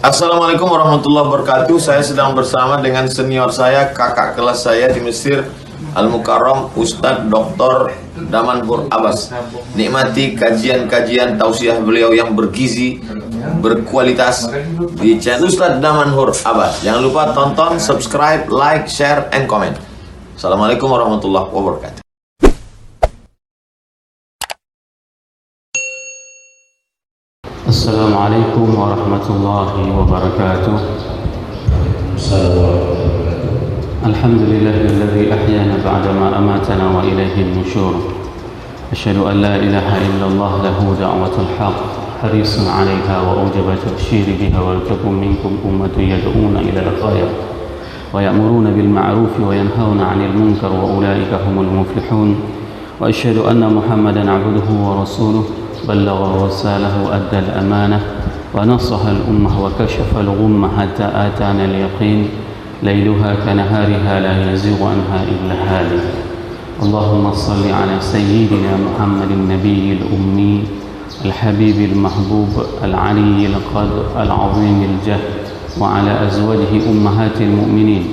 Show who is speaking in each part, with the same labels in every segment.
Speaker 1: Assalamualaikum warahmatullahi wabarakatuh. Saya sedang bersama dengan senior saya, kakak kelas saya di Mesir, Al-Mukarram, Ustadz Dr. Damanhur Abbas. Nikmati kajian-kajian tausiah beliau yang bergizi, berkualitas di channel Ustadz Damanhur Abbas. Jangan lupa tonton, subscribe, like, share, and comment. Assalamualaikum warahmatullahi wabarakatuh.
Speaker 2: Assalamualaikum warahmatullahi wabarakatuh. Alhamdulillahilladzi ahyana ba'dama amatana wa ilaihin nusyur. Asyhadu an la ilaha illallah lahu da'watul haqq harisun 'alaiha wa ujaba tabsyiri biha wal takum minkum ummatun yad'una ila al-khair wa ya'muruna bil ma'ruf wa yanhauna 'anil munkar wa ulaika humul muflihun. Wa asyhadu anna Muhammadan 'abduhu wa rasuluhu بلغ الرسالة وأدى الأمانة ونصح الأمة وكشف الغمة حتى آتانا اليقين ليلها كنهارها لا يزيغ عنها إلا هالك. اللهم صل على سيدنا محمد النبي الأمي الحبيب المحبوب العلي القدر العظيم الجهد وعلى أزواجه أمهات المؤمنين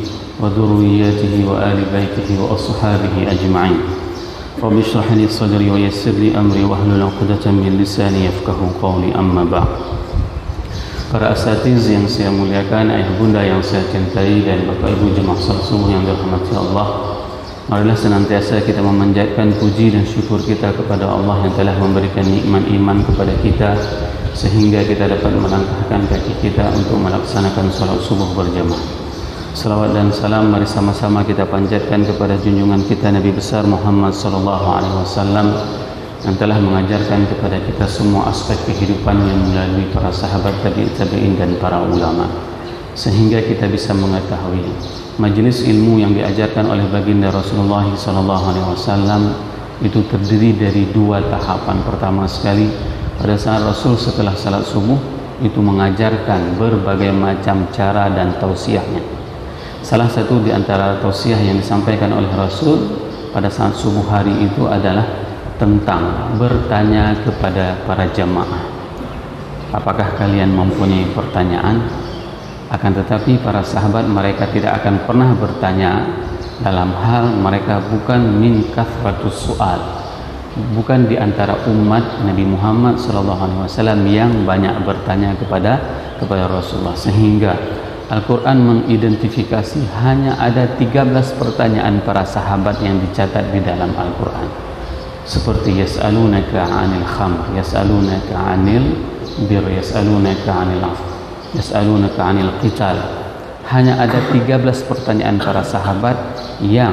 Speaker 2: وذرياته وآل بيته وأصحابه أجمعين. Rabbi shrah li sadri wa yassir li amri wahlul 'uqdatam min lisani yafqahu qawli, amma ba'd. Para asatiz yang saya muliakan, ayah bunda yang saya cintai, dan bapak ibu jemaah salat subuh yang dirahmati Allah, marilah senantiasa kita memanjatkan puji dan syukur kita kepada Allah yang telah memberikan nikmat iman kepada kita sehingga kita dapat melangkahkan kaki kita untuk melaksanakan salat subuh berjamaah. Salawat dan salam mari sama-sama kita panjatkan kepada junjungan kita Nabi besar Muhammad sallallahu alaihi wasallam yang telah mengajarkan kepada kita semua aspek kehidupan yang melalui para sahabat tabi'in dan para ulama, sehingga kita bisa mengetahui majelis ilmu yang diajarkan oleh baginda Rasulullah sallallahu alaihi wasallam itu terdiri dari dua tahapan. Pertama sekali, pada saat Rasul setelah salat subuh itu mengajarkan berbagai macam cara dan tausiahnya. Salah satu di antara tausiah yang disampaikan oleh Rasul pada saat subuh hari itu adalah tentang bertanya kepada para jamaah. Apakah kalian mempunyai pertanyaan? Akan tetapi para sahabat mereka tidak akan pernah bertanya dalam hal mereka bukan min kathratus su'al, bukan di antara umat Nabi Muhammad SAW yang banyak bertanya kepada Rasulullah, sehingga Al-Quran mengidentifikasi hanya ada 13 pertanyaan para sahabat yang dicatat di dalam Al-Quran, seperti yas'alunaka 'anil khamr, yas'alunaka 'anil bir, yas'alunaka 'anil af, yas'alunaka 'anil qital. Hanya ada 13 pertanyaan para sahabat yang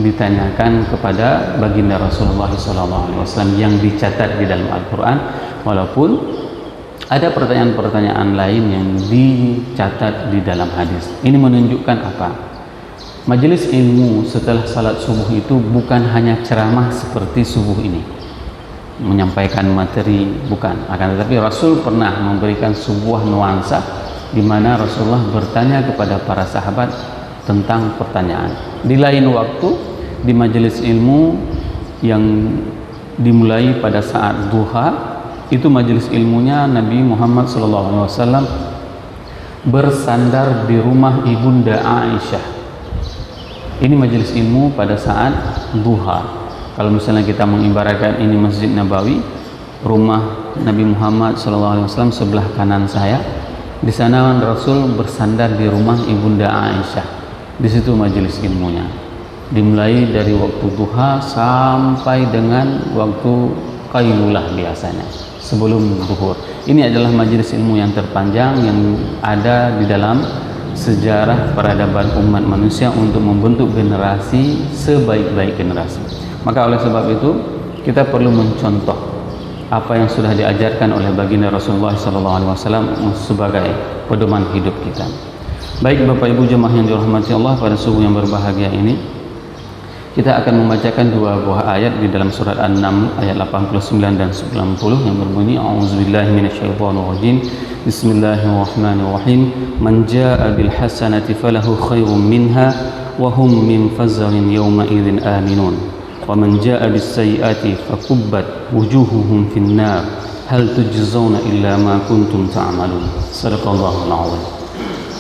Speaker 2: ditanyakan kepada baginda Rasulullah SAW yang dicatat di dalam Al-Quran, walaupun ada pertanyaan-pertanyaan lain yang dicatat di dalam hadis. Ini menunjukkan apa? Majelis ilmu setelah salat subuh itu bukan hanya ceramah seperti subuh ini, menyampaikan materi, bukan. Akan tetapi Rasul pernah memberikan sebuah nuansa di mana Rasulullah bertanya kepada para sahabat tentang pertanyaan. Di lain waktu, di majelis ilmu yang dimulai pada saat duha, itu majelis ilmunya Nabi Muhammad SAW bersandar di rumah ibunda Aisyah. Ini majelis ilmu pada saat duha. Kalau misalnya kita mengibaratkan ini Masjid Nabawi, rumah Nabi Muhammad SAW sebelah kanan saya, di sana Rasul bersandar di rumah ibunda Aisyah. Di situ majelis ilmunya dimulai dari waktu duha sampai dengan waktu qailulah biasanya, sebelum zuhur. Ini adalah majelis ilmu yang terpanjang yang ada di dalam sejarah peradaban umat manusia untuk membentuk generasi sebaik-baik generasi. Maka oleh sebab itu kita perlu mencontoh apa yang sudah diajarkan oleh baginda Rasulullah SAW sebagai pedoman hidup kita. Baik Bapak Ibu jemaah yang dirahmati Allah, pada subuh yang berbahagia ini kita akan membacakan dua buah ayat di dalam surat An-Naml ayat 89 dan 90 yang berbunyi a'udzubillahi minasyaitonirrajim bismillahirrahmanirrahim man jaa'a bil hasanati falahu khairum minha wa hum min fazrin yawma idzin aminun wa man jaa'a bis sayyi'ati fakubbat wujuhuhum fin nar hal tujzauna illa ma kuntum ta'malun. Sadaqallahul azim.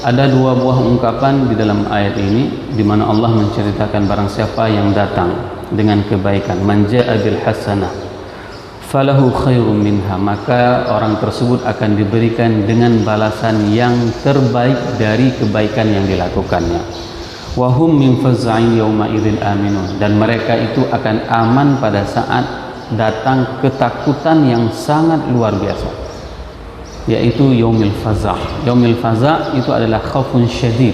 Speaker 2: Ada dua buah ungkapan di dalam ayat ini di mana Allah menceritakan barang siapa yang datang dengan kebaikan, man jaa bil hasanah falahu khairum minha, maka orang tersebut akan diberikan dengan balasan yang terbaik dari kebaikan yang dilakukannya. Wa hum min faz'in yauma idzin aminun, dan mereka itu akan aman pada saat datang ketakutan yang sangat luar biasa, yaitu yaumil faza'. Yaumil faza' itu adalah khaufun syadid,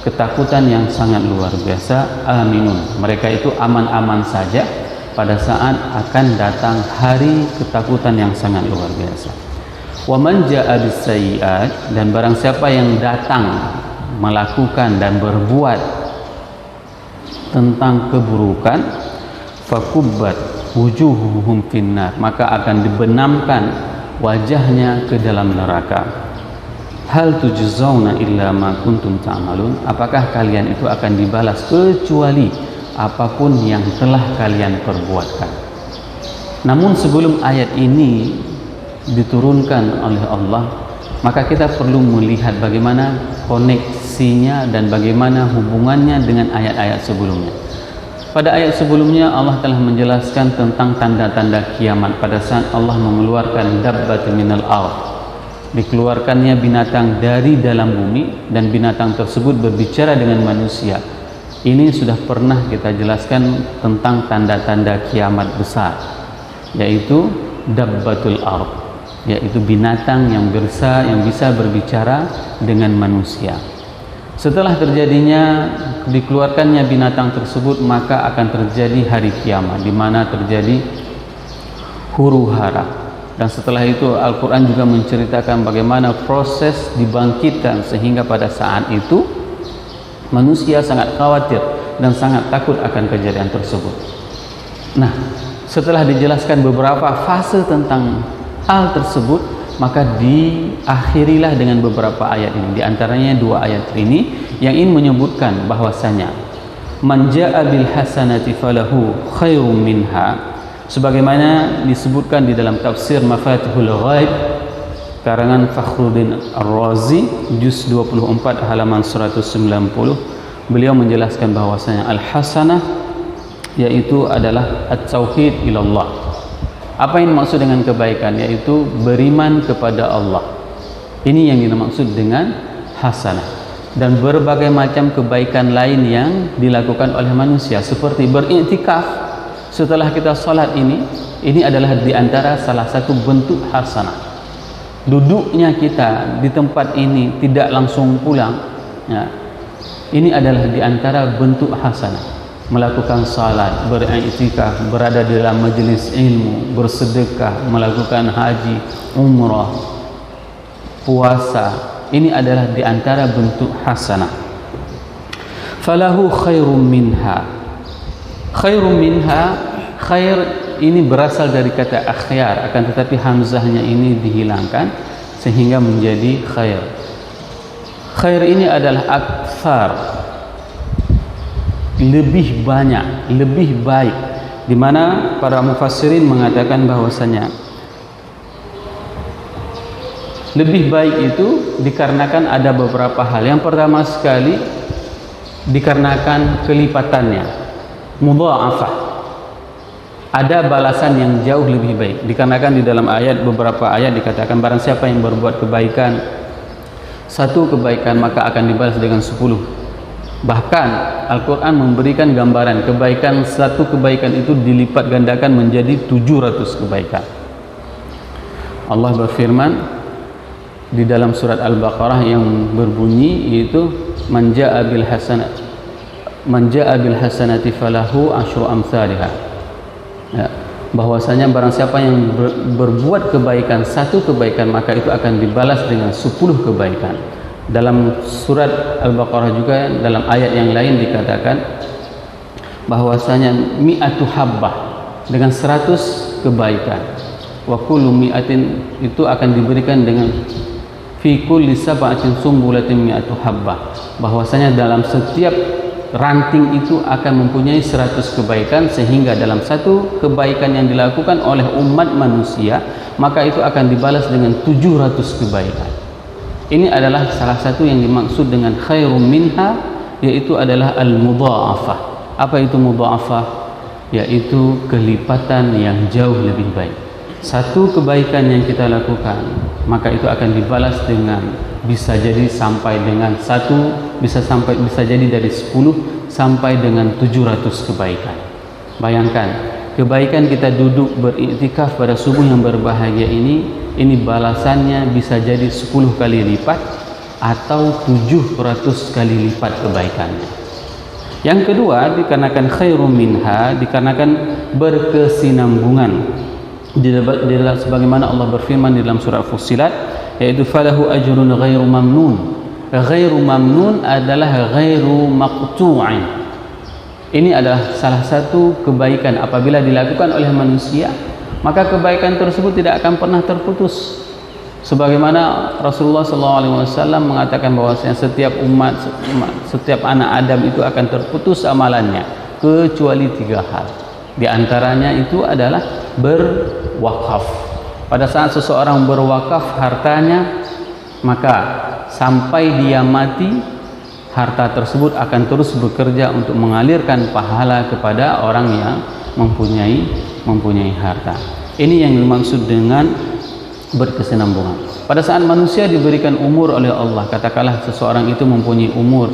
Speaker 2: ketakutan yang sangat luar biasa. Aminun, mereka itu aman-aman saja pada saat akan datang hari ketakutan yang sangat luar biasa. Wa man jaa bis sayyi'at, dan barang siapa yang datang melakukan dan berbuat tentang keburukan, fakubbat wujuhuhum finnar, maka akan dibenamkan wajahnya ke dalam neraka. Hal tujzauna illa ma kuntum ta'malun, apakah kalian itu akan dibalas kecuali apapun yang telah kalian perbuatkan. Namun sebelum ayat ini diturunkan oleh Allah, maka kita perlu melihat bagaimana koneksinya dan bagaimana hubungannya dengan ayat-ayat sebelumnya. Pada ayat sebelumnya Allah telah menjelaskan tentang tanda-tanda kiamat pada saat Allah mengeluarkan dabbat minal ard, dikeluarkannya binatang dari dalam bumi dan binatang tersebut berbicara dengan manusia. Ini sudah pernah kita jelaskan tentang tanda-tanda kiamat besar, yaitu dabbatul ard, yaitu binatang yang bisa berbicara dengan manusia. Setelah terjadinya dikeluarkannya binatang tersebut, maka akan terjadi hari kiamat di mana terjadi huru-hara. Dan setelah itu Al-Quran juga menceritakan bagaimana proses dibangkitkan, sehingga pada saat itu manusia sangat khawatir dan sangat takut akan kejadian tersebut. Nah, setelah dijelaskan beberapa fase tentang hal tersebut, maka diakhirilah dengan beberapa ayat ini. Di antaranya dua ayat ini yang ingin menyebutkan bahwasanya man jaa bil hasanati falahu khairum minha, sebagaimana disebutkan di dalam tafsir Mafatihul Ghaib karangan Fakhruddin Ar-Razi juz 24 halaman 190. Beliau menjelaskan bahwasanya al-hasanah yaitu adalah at-tauhid ilallah. Apa yang dimaksud dengan kebaikan? Yaitu beriman kepada Allah. Ini yang dimaksud dengan hasanah. Dan berbagai macam kebaikan lain yang dilakukan oleh manusia, seperti beriktikaf setelah kita salat, ini adalah diantara salah satu bentuk hasanah. Duduknya kita di tempat ini tidak langsung pulang, ya, ini adalah diantara bentuk hasanah. Melakukan salat, beriktikaf, berada di dalam majelis ilmu, bersedekah, melakukan haji, umrah, puasa, ini adalah di antara bentuk hasanah. Falahu khairum minha. Khairum minha, khair ini berasal dari kata akhyar, akan tetapi hamzahnya ini dihilangkan sehingga menjadi khair. Khair ini adalah aktsar, lebih banyak, lebih baik, di mana para mufassirin mengatakan bahwasanya lebih baik itu dikarenakan ada beberapa hal. Yang pertama sekali dikarenakan kelipatannya, mudha'afah, ada balasan yang jauh lebih baik. Dikarenakan di dalam ayat, beberapa ayat dikatakan barang siapa yang berbuat kebaikan, satu kebaikan maka akan dibalas dengan 10. Bahkan Al-Quran memberikan gambaran kebaikan, satu kebaikan itu dilipat gandakan menjadi 700 kebaikan. Allah berfirman di dalam surat Al-Baqarah yang berbunyi, yaitu man jaa bil hasanati falahu asyru amsalihha, ya, bahwasanya barang siapa yang berbuat kebaikan, satu kebaikan, maka itu akan dibalas dengan 10 kebaikan. Dalam surat Al-Baqarah juga dalam ayat yang lain dikatakan bahwasanya mi'atu habbah, dengan 100 kebaikan, wa kullu mi'atin itu akan diberikan dengan fi kulli sab'atin sumbulatin mi'atu habbah, bahwasanya dalam setiap ranting itu akan mempunyai 100 kebaikan, sehingga dalam satu kebaikan yang dilakukan oleh umat manusia, maka itu akan dibalas dengan 700 kebaikan. Ini adalah salah satu yang dimaksud dengan khairum minha, yaitu adalah al-mudha'afah. Apa itu mudha'afah? Yaitu kelipatan yang jauh lebih baik. Satu kebaikan yang kita lakukan, maka itu akan dibalas dengan bisa jadi sampai dengan bisa jadi dari 10 sampai dengan 700 kebaikan. Bayangkan, kebaikan kita duduk beriktikaf pada subuh yang berbahagia ini balasannya bisa jadi 10 kali lipat atau 700 kali lipat kebaikannya. Yang kedua, dikarenakan khairum minha, dikarenakan berkesinambungan. Sebagaimana Allah berfirman di dalam surah Fussilat, yaitu falahu ajrun ghairu mamnun. Ghairu mamnun adalah ghairu maqtu'in. Ini adalah salah satu kebaikan apabila dilakukan oleh manusia, maka kebaikan tersebut tidak akan pernah terputus. Sebagaimana Rasulullah SAW mengatakan bahwasanya setiap anak Adam itu akan terputus amalannya kecuali 3 hal. Di antaranya itu adalah berwakaf. Pada saat seseorang berwakaf hartanya, maka sampai dia mati, harta tersebut akan terus bekerja untuk mengalirkan pahala kepada orang yang mempunyai harta. Ini yang dimaksud dengan berkesinambungan. Pada saat manusia diberikan umur oleh Allah, katakanlah seseorang itu mempunyai umur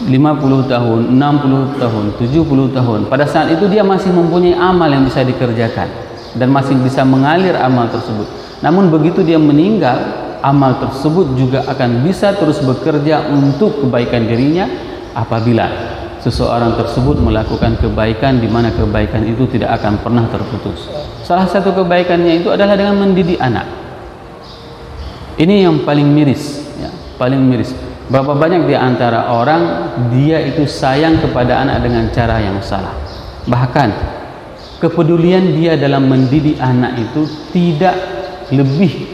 Speaker 2: 50 tahun, 60 tahun, 70 tahun. Pada saat itu dia masih mempunyai amal yang bisa dikerjakan dan masih bisa mengalir amal tersebut. Namun begitu dia meninggal, amal tersebut juga akan bisa terus bekerja untuk kebaikan dirinya apabila seseorang tersebut melakukan kebaikan di mana kebaikan itu tidak akan pernah terputus. Salah satu kebaikannya itu adalah dengan mendidik anak. Ini yang paling miris, ya, paling miris. Berapa banyak di antara orang dia itu sayang kepada anak dengan cara yang salah. Bahkan kepedulian dia dalam mendidik anak itu tidak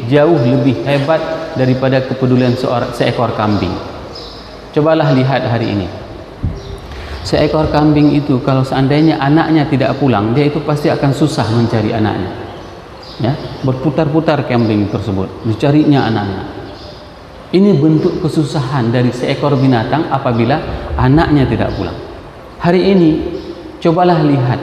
Speaker 2: jauh lebih hebat daripada kepedulian seekor kambing. Cobalah lihat hari ini. Seekor kambing itu kalau seandainya anaknya tidak pulang, dia itu pasti akan susah mencari anaknya. Ya, berputar-putar kambing tersebut, dicarinya anaknya. Ini bentuk kesusahan dari seekor binatang apabila anaknya tidak pulang. Hari ini cobalah lihat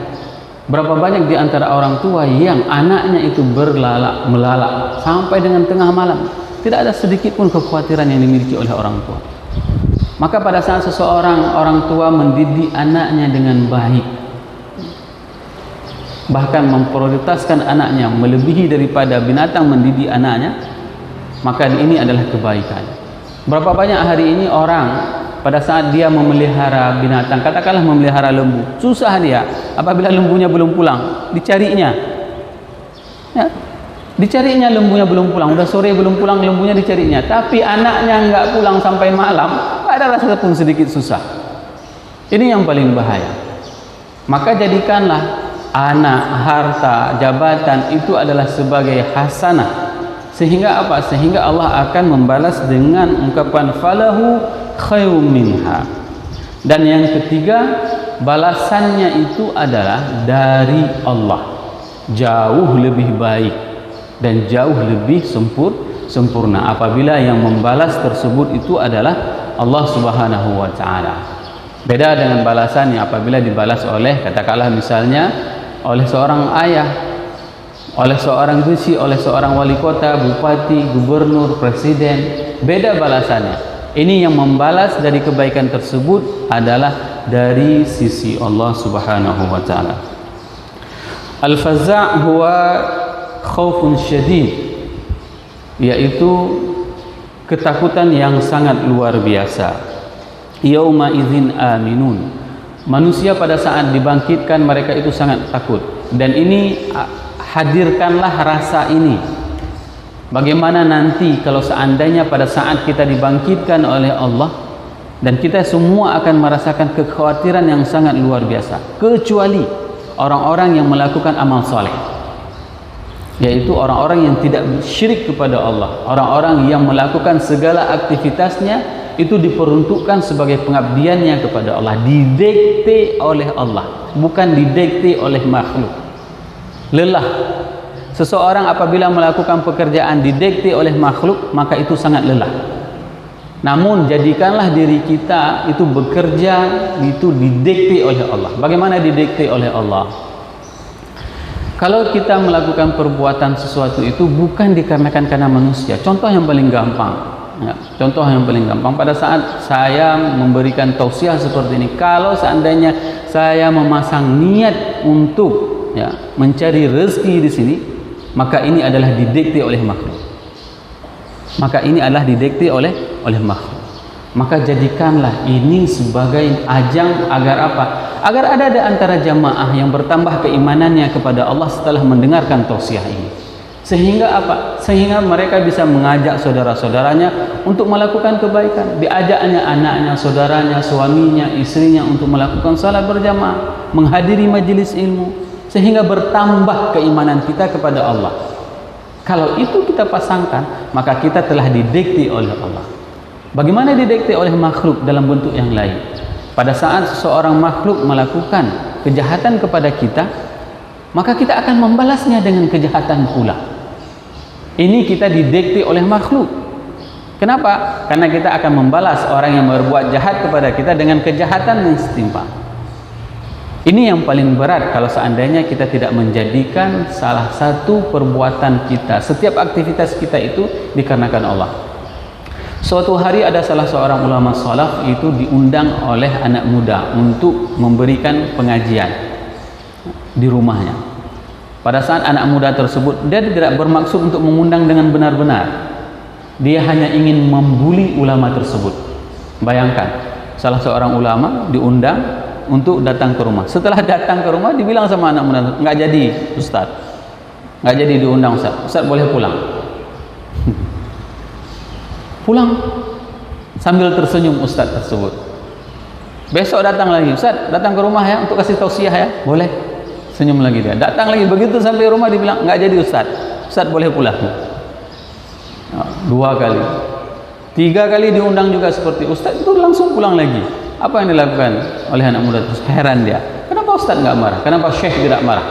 Speaker 2: berapa banyak di antara orang tua yang anaknya itu melalak sampai dengan tengah malam. Tidak ada sedikit pun kekhawatiran yang dimiliki oleh orang tua. Maka pada saat seseorang orang tua mendidik anaknya dengan baik, bahkan memprioritaskan anaknya melebihi daripada binatang mendidik anaknya, maka ini adalah kebaikan. Berapa banyak hari ini orang pada saat dia memelihara binatang, katakanlah memelihara lembu, susah dia apabila lembunya belum pulang, dicarinya. Ya, dicarinya lembunya belum pulang, udah sore belum pulang lembunya dicarinya, tapi anaknya nggak pulang sampai malam, nggak ada rasa pun sedikit susah. Ini yang paling bahaya. Maka jadikanlah anak, harta, jabatan itu adalah sebagai hasanah. Sehingga apa? Sehingga Allah akan membalas dengan ungkapan falahu khairum minha. Dan yang ketiga, balasannya itu adalah dari Allah, jauh lebih baik dan jauh lebih sempurna apabila yang membalas tersebut itu adalah Allah Subhanahu wa taala. Beda dengan balasannya apabila dibalas oleh, katakanlah misalnya oleh seorang ayah, oleh seorang besi, oleh seorang wali kota, bupati, gubernur, presiden. Beda balasannya. Ini yang membalas dari kebaikan tersebut adalah dari sisi Allah Subhanahu wa taala. Al-faza' huwa khaufun syadid, yaitu ketakutan yang sangat luar biasa. Yauma idzin aminun. Manusia pada saat dibangkitkan mereka itu sangat takut. Dan ini hadirkanlah rasa ini. Bagaimana nanti kalau seandainya pada saat kita dibangkitkan oleh Allah dan kita semua akan merasakan kekhawatiran yang sangat luar biasa, kecuali orang-orang yang melakukan amal soleh, yaitu orang-orang yang tidak syirik kepada Allah, orang-orang yang melakukan segala aktivitasnya itu diperuntukkan sebagai pengabdiannya kepada Allah, didikte oleh Allah, bukan didikte oleh makhluk. Lelah Seseorang apabila melakukan pekerjaan didikte oleh makhluk, maka itu sangat lelah. Namun jadikanlah diri kita itu bekerja itu didikte oleh Allah. Bagaimana didikte oleh Allah? Kalau kita melakukan perbuatan sesuatu itu bukan dikarenakan karena manusia. Contoh yang paling gampang. Ya, contoh yang paling gampang pada saat saya memberikan tausiah seperti ini, kalau seandainya saya memasang niat untuk mencari rezeki di sini, maka ini adalah didikte oleh makhluk. Maka ini adalah didikte oleh makhluk. Maka jadikanlah ini sebagai ajang agar apa? Agar ada di antara jamaah yang bertambah keimanannya kepada Allah setelah mendengarkan tausiah ini. Sehingga apa? Sehingga mereka bisa mengajak saudara-saudaranya untuk melakukan kebaikan. Diajaknya anaknya, saudaranya, suaminya, istrinya untuk melakukan salat berjamaah, menghadiri majelis ilmu, sehingga bertambah keimanan kita kepada Allah. Kalau itu kita pasangkan, maka kita telah didikte oleh Allah. Bagaimana didikte oleh makhluk dalam bentuk yang lain? Pada saat seseorang makhluk melakukan kejahatan kepada kita, maka kita akan membalasnya dengan kejahatan pula. Ini kita didikte oleh makhluk. Kenapa? Karena kita akan membalas orang yang berbuat jahat kepada kita dengan kejahatan yang setimpal. Ini yang paling berat kalau seandainya kita tidak menjadikan salah satu perbuatan kita, setiap aktivitas kita itu dikarenakan Allah. Suatu hari ada salah seorang ulama salaf itu diundang oleh anak muda untuk memberikan pengajian di rumahnya. Pada saat anak muda tersebut, dia tidak bermaksud untuk mengundang dengan benar-benar. Dia hanya ingin membuli ulama tersebut. Bayangkan, salah seorang ulama diundang untuk datang ke rumah. Setelah datang ke rumah, dibilang sama anak muda, nggak jadi Ustaz, nggak jadi diundang Ustaz. Ustaz boleh pulang. Pulang sambil tersenyum Ustaz tersebut. Besok datang lagi, Ustaz datang ke rumah ya untuk kasih tausiah ya. Boleh. Senyum lagi dia. Datang lagi, begitu sampai rumah dibilang nggak jadi Ustaz. Ustaz boleh pulang. 2 kali. 3 kali diundang juga seperti Ustaz, itu langsung pulang lagi. Apa yang dilakukan oleh anak muda terus? Heran dia. Kenapa Ustaz nggak marah? Kenapa Syekh tidak marah?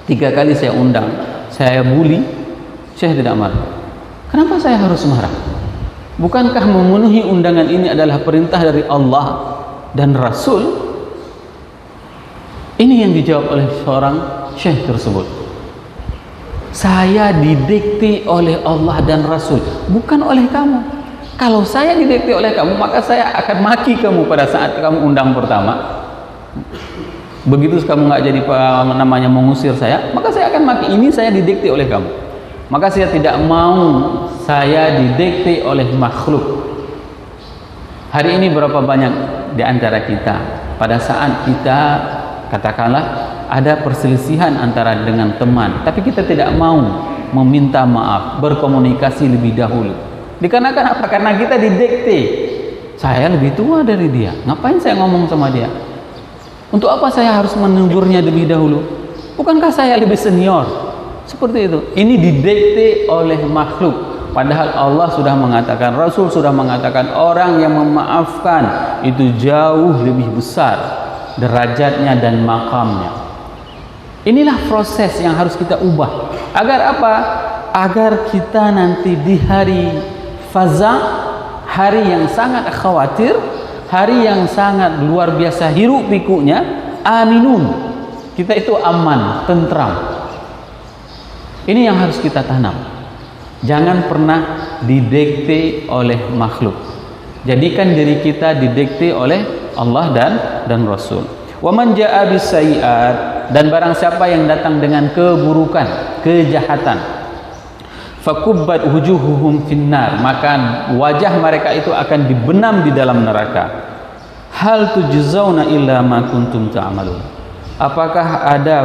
Speaker 2: 3 kali saya undang, saya bully, Syekh tidak marah. Kenapa saya harus marah? Bukankah memenuhi undangan ini adalah perintah dari Allah dan Rasul? Ini yang dijawab oleh seorang Syekh tersebut. Saya didikte oleh Allah dan Rasul, bukan oleh kamu. Kalau saya didikte oleh kamu, maka saya akan maki kamu pada saat kamu undang pertama. Begitu kamu nggak jadi namanya mengusir saya, maka saya akan maki. Ini saya didikte oleh kamu. Maka saya tidak mau saya didikte oleh makhluk. Hari ini berapa banyak di antara kita pada saat kita katakanlah ada perselisihan antara dengan teman, tapi kita tidak mau meminta maaf, berkomunikasi lebih dahulu. Dikarenakan apa? Karena kita didikte. Saya lebih tua dari dia, ngapain saya ngomong sama dia? Untuk apa saya harus menegurnya lebih dahulu? Bukankah saya lebih senior? Seperti itu. Ini didikte oleh makhluk. Padahal Allah sudah mengatakan, Rasul sudah mengatakan, orang yang memaafkan itu jauh lebih besar derajatnya dan makamnya. Inilah proses yang harus kita ubah. Agar apa? Agar kita nanti di hari faza, hari yang sangat khawatir, hari yang sangat luar biasa hiruk pikuknya, aminun, kita itu aman, tentram. Ini yang harus kita tanam. Jangan pernah didikte oleh makhluk. Jadikan diri kita didikte oleh Allah dan Rasul. Wa man jaa bis-sayyi'at, dan barang siapa yang datang dengan keburukan, kejahatan, fakubbat wujuhuhum finnar, maka wajah mereka itu akan dibenam di dalam neraka. Hal tujzauna illa ma kuntum ta'malun, apakah ada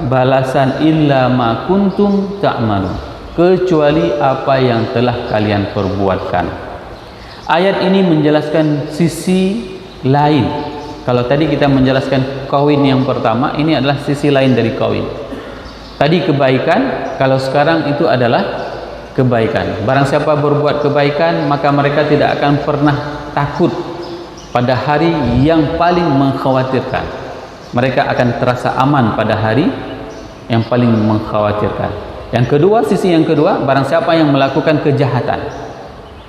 Speaker 2: balasan illa ma kuntum ta'malun, kecuali apa yang telah kalian perbuatkan. Ayat ini menjelaskan sisi lain. Kalau tadi kita menjelaskan kawin yang pertama, ini adalah sisi lain dari kawin. Tadi kebaikan, kalau sekarang itu adalah kebaikan. Barang siapa berbuat kebaikan, maka mereka tidak akan pernah takut pada hari yang paling mengkhawatirkan. Mereka akan terasa aman pada hari yang paling mengkhawatirkan. Yang kedua, sisi yang kedua, barang siapa yang melakukan kejahatan,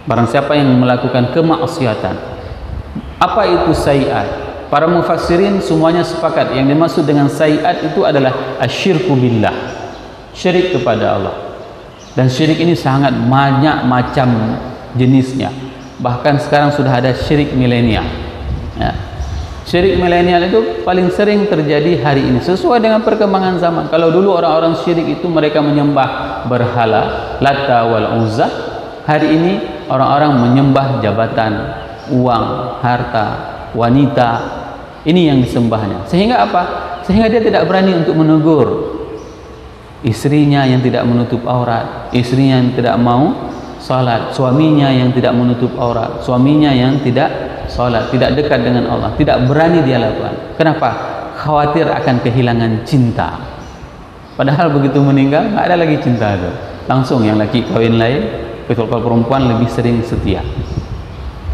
Speaker 2: barang siapa yang melakukan kemaksiatan. Apa itu sayiat? Para mufassirin semuanya sepakat yang dimaksud dengan sayiat itu adalah asyirku billah, syirik kepada Allah. Dan syirik ini sangat banyak macam jenisnya. Bahkan sekarang sudah ada syirik milenial. Ya. Syirik milenial itu paling sering terjadi hari ini sesuai dengan perkembangan zaman. Kalau dulu orang-orang syirik itu mereka menyembah berhala, Lata wal Uzza. Hari ini orang-orang menyembah jabatan, uang, harta, wanita. Ini yang disembahnya. Sehingga apa? Sehingga dia tidak berani untuk menegur istrinya yang tidak menutup aurat, istrinya yang tidak mau salat, suaminya yang tidak menutup aurat, suaminya yang tidak salat, tidak dekat dengan Allah, tidak berani dia lakukan. Kenapa? Khawatir akan kehilangan cinta. Padahal begitu meninggal nggak ada lagi cinta itu. Langsung yang laki kawin lain, kalau perempuan lebih sering setia.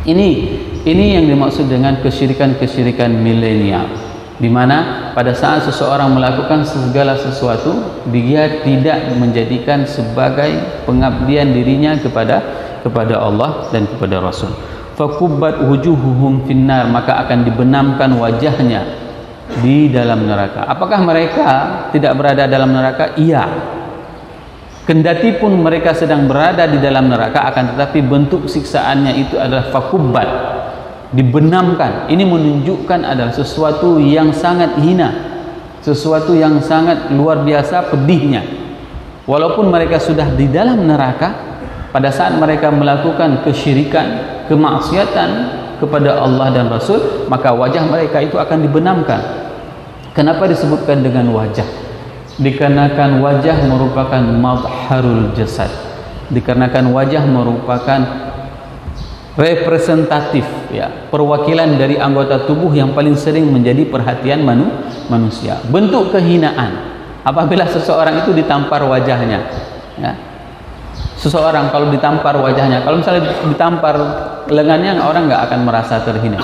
Speaker 2: Ini yang dimaksud dengan kesyirikan milenial, di mana pada saat seseorang melakukan segala sesuatu, dia tidak menjadikan sebagai pengabdian dirinya kepada Allah dan kepada Rasul. Fakubbat wujuhuhum finnar, maka akan dibenamkan wajahnya di dalam neraka. Apakah mereka tidak berada dalam neraka? Iya. Kendati pun mereka sedang berada di dalam neraka, akan tetapi bentuk siksaannya itu adalah fakubbat, dibenamkan. Ini menunjukkan adalah sesuatu yang sangat hina, sesuatu yang sangat luar biasa pedihnya. Walaupun mereka sudah di dalam neraka, pada saat mereka melakukan kesyirikan, kemaksiatan kepada Allah dan Rasul, maka wajah mereka itu akan dibenamkan. Kenapa disebutkan dengan wajah? Dikarenakan wajah merupakan madharul jasad, dikarenakan wajah merupakan representatif, ya, perwakilan dari anggota tubuh yang paling sering menjadi perhatian manusia. Bentuk kehinaan apabila seseorang itu ditampar wajahnya, ya. Seseorang kalau ditampar wajahnya, kalau misalnya ditampar lengannya, orang nggak akan merasa terhina.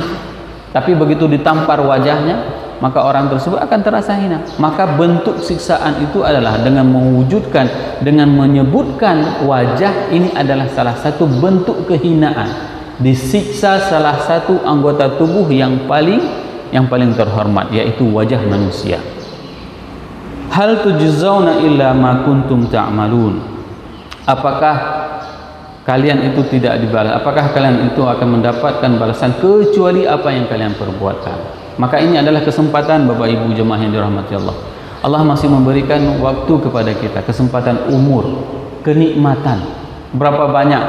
Speaker 2: Tapi begitu ditampar wajahnya, maka orang tersebut akan terasa hina. Maka bentuk siksaan itu adalah dengan mewujudkan, dengan menyebutkan wajah, ini adalah salah satu bentuk kehinaan. Disiksa salah satu anggota tubuh yang paling terhormat, yaitu wajah manusia. Hal tujzauna illa ma kuntum ta'malun. Apakah kalian itu tidak dibalas? Apakah kalian itu akan mendapatkan balasan kecuali apa yang kalian perbuatkan? Maka ini adalah kesempatan Bapak Ibu jemaah yang dirahmati Allah. Allah masih memberikan waktu kepada kita, kesempatan umur, kenikmatan. Berapa banyak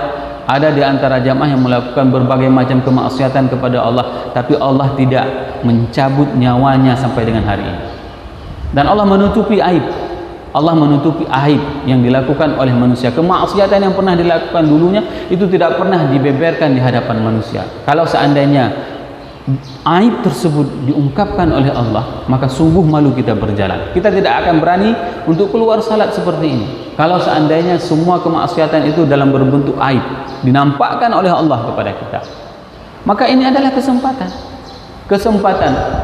Speaker 2: ada di antara jamaah yang melakukan berbagai macam kemaksiatan kepada Allah, tapi Allah tidak mencabut nyawanya sampai dengan hari ini. Dan Allah menutupi aib. Allah menutupi aib yang dilakukan oleh manusia. Kemaksiatan yang pernah dilakukan dulunya itu tidak pernah dibeberkan di hadapan manusia. Kalau seandainya aib tersebut diungkapkan oleh Allah, maka sungguh malu kita berjalan. Kita tidak akan berani untuk keluar salat seperti ini. Kalau seandainya semua kemaksiatan itu dalam berbentuk aib dinampakkan oleh Allah kepada kita, maka ini adalah kesempatan.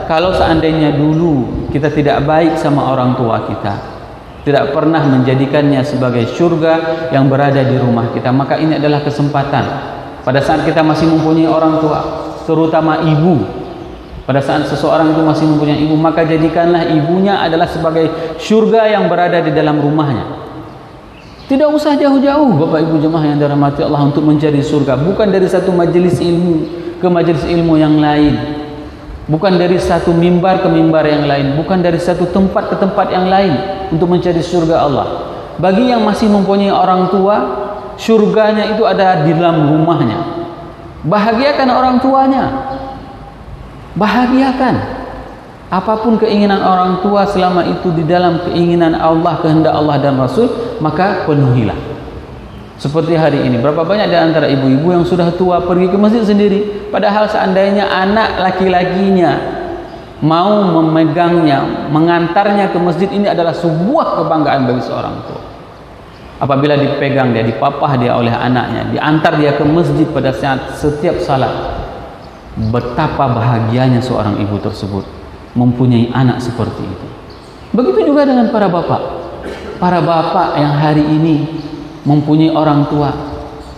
Speaker 2: Kalau seandainya dulu kita tidak baik sama orang tua kita, tidak pernah menjadikannya sebagai surga yang berada di rumah kita, maka ini adalah kesempatan. Pada saat kita masih mempunyai orang tua, terutama ibu, pada saat seseorang itu masih mempunyai ibu, maka jadikanlah ibunya adalah sebagai surga yang berada di dalam rumahnya. Tidak usah jauh-jauh Bapak Ibu jemaah yang dirahmati Allah untuk mencari surga. Bukan dari satu majelis ilmu ke majelis ilmu yang lain, bukan dari satu mimbar ke mimbar yang lain, bukan dari satu tempat ke tempat yang lain untuk mencari surga Allah. Bagi yang masih mempunyai orang tua, surganya itu ada di dalam rumahnya. Bahagiakan orang tuanya, bahagiakan. Apapun keinginan orang tua selama itu di dalam keinginan Allah, kehendak Allah dan Rasul, maka penuhilah. Seperti hari ini, berapa banyak di antara ibu-ibu yang sudah tua pergi ke masjid sendiri, padahal seandainya anak laki-lakinya mau memegangnya, mengantarnya ke masjid, ini adalah sebuah kebanggaan bagi seorang tua. Apabila dipegang dia, dipapah dia oleh anaknya, diantar dia ke masjid pada saat setiap salat, betapa bahagianya seorang ibu tersebut mempunyai anak seperti itu. Begitu juga dengan para bapak.
Speaker 3: para bapak yang hari ini mempunyai orang tua,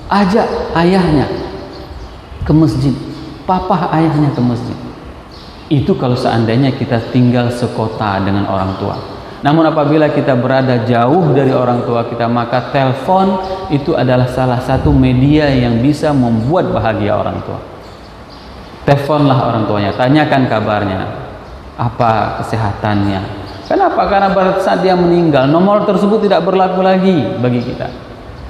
Speaker 3: ajak ayahnya ke masjid, papa ayahnya ke masjid. Itu kalau seandainya kita tinggal sekota dengan orang tua. Namun apabila kita berada jauh dari orang tua kita, maka telepon itu adalah salah satu media yang bisa membuat bahagia orang tua. Teleponlah orang tuanya, tanyakan kabarnya, apa kesehatannya. Kenapa? Karena pada saat dia meninggal, nomor tersebut tidak berlaku lagi bagi kita.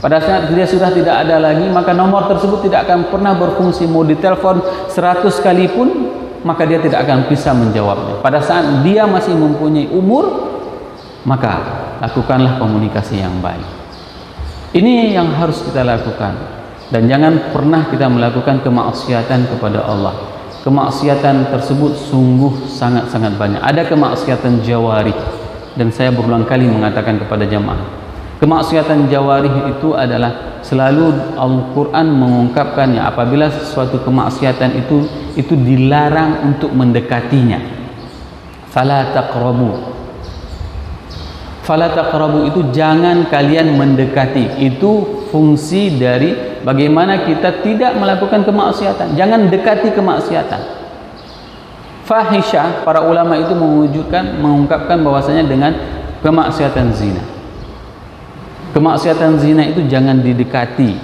Speaker 3: Pada saat dia sudah tidak ada lagi, maka nomor tersebut tidak akan pernah berfungsi. Mau ditelepon 100 kali pun, maka dia tidak akan bisa menjawabnya. Pada saat dia masih mempunyai umur, maka lakukanlah komunikasi yang baik. Ini yang harus kita lakukan. Dan jangan pernah kita melakukan kemaksiatan kepada Allah. Kemaksiatan tersebut sungguh sangat-sangat banyak. Ada kemaksiatan jawarih, dan saya berulang kali mengatakan kepada jamaah, kemaksiatan jawarih itu adalah selalu Al-Quran mengungkapkannya apabila sesuatu kemaksiatan itu dilarang untuk mendekatinya. Fala taqrabu. Fala taqrabu itu jangan kalian mendekati. Itu fungsi dari bagaimana kita tidak melakukan kemaksiatan. Jangan dekati kemaksiatan. Fahisyah, para ulama itu mengungkapkan bahwasanya dengan kemaksiatan zina. Kemaksiatan zina itu jangan didekati,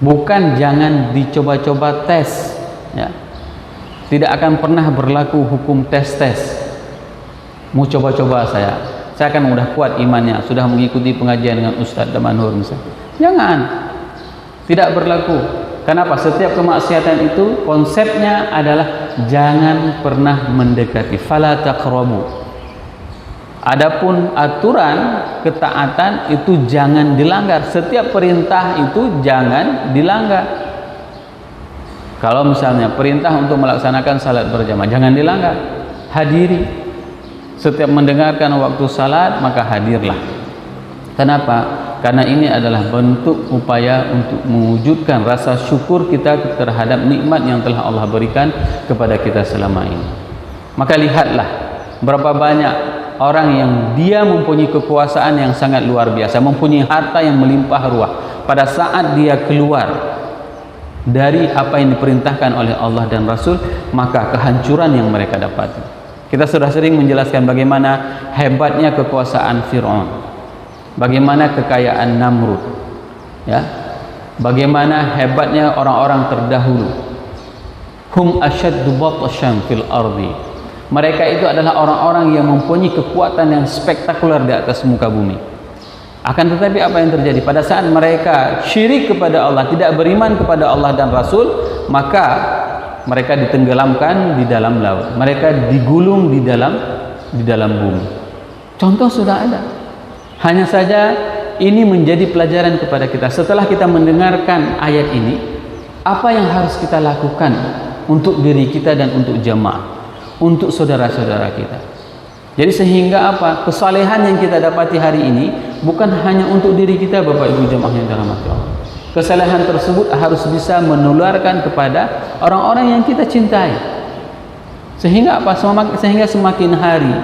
Speaker 3: bukan jangan dicoba-coba tes, ya. Tidak akan pernah berlaku hukum tes. Mau coba-coba saya akan udah kuat imannya, sudah mengikuti pengajian dengan Ustaz Damanhur misalnya. Jangan, tidak berlaku. Kenapa? Setiap kemaksiatan itu konsepnya adalah jangan pernah mendekati. Fala taqrabu. Adapun aturan ketaatan itu jangan dilanggar. Setiap perintah itu jangan dilanggar. Kalau misalnya perintah untuk melaksanakan salat berjamaah, jangan dilanggar. Hadiri. Setiap mendengarkan waktu salat, maka hadirlah. Kenapa? Karena ini adalah bentuk upaya untuk mewujudkan rasa syukur kita terhadap nikmat yang telah Allah berikan kepada kita selama ini. Maka lihatlah berapa banyak orang yang dia mempunyai kekuasaan yang sangat luar biasa, mempunyai harta yang melimpah ruah. Pada saat dia keluar dari apa yang diperintahkan oleh Allah dan Rasul, maka kehancuran yang mereka dapati. Kita sudah sering menjelaskan bagaimana hebatnya kekuasaan Fir'aun, bagaimana kekayaan Namrud, ya, bagaimana hebatnya orang-orang terdahulu. Hum asyaddu batshan fil ardi. Mereka itu adalah orang-orang yang mempunyai kekuatan yang spektakuler di atas muka bumi. Akan tetapi apa yang terjadi pada saat mereka syirik kepada Allah, tidak beriman kepada Allah dan Rasul, maka mereka ditenggelamkan di dalam laut, mereka digulung di dalam bumi. Contoh sudah ada. Hanya saja ini menjadi pelajaran kepada kita. Setelah kita mendengarkan ayat ini, apa yang harus kita lakukan untuk diri kita dan untuk jamaah, untuk saudara-saudara kita. Jadi sehingga apa? Kesalehan yang kita dapati hari ini bukan hanya untuk diri kita, Bapak Ibu jamaah yang dirahmati Allah. Kesalehan tersebut harus bisa menularkan kepada orang-orang yang kita cintai. Sehingga apa? Sehingga semakin hari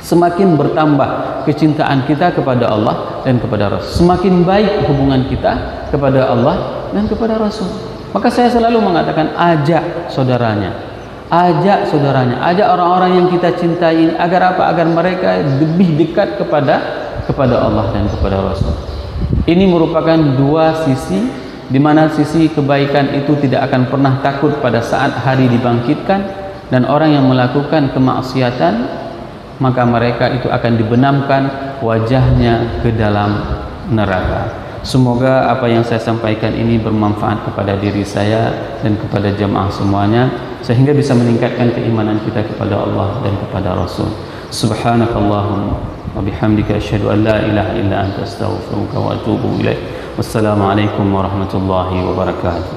Speaker 3: semakin bertambah kecintaan kita kepada Allah dan kepada Rasul. Semakin baik hubungan kita kepada Allah dan kepada Rasul. Maka saya selalu mengatakan, ajak saudaranya, ajak orang-orang yang kita cintai agar apa? Agar mereka lebih dekat kepada Allah dan kepada Rasul. Ini merupakan dua sisi, di mana sisi kebaikan itu tidak akan pernah takut pada saat hari dibangkitkan, dan orang yang melakukan kemaksiatan, maka mereka itu akan dibenamkan wajahnya ke dalam neraka. Semoga apa yang saya sampaikan ini bermanfaat kepada diri saya dan kepada jamaah semuanya, sehingga bisa meningkatkan keimanan kita kepada Allah dan kepada Rasul. Subhanakallahumma wa bihamdika asyhadu an la ilaha illa anta astaghfiruka wa atubu ilaik. Wassalamualaikum warahmatullahi wabarakatuh.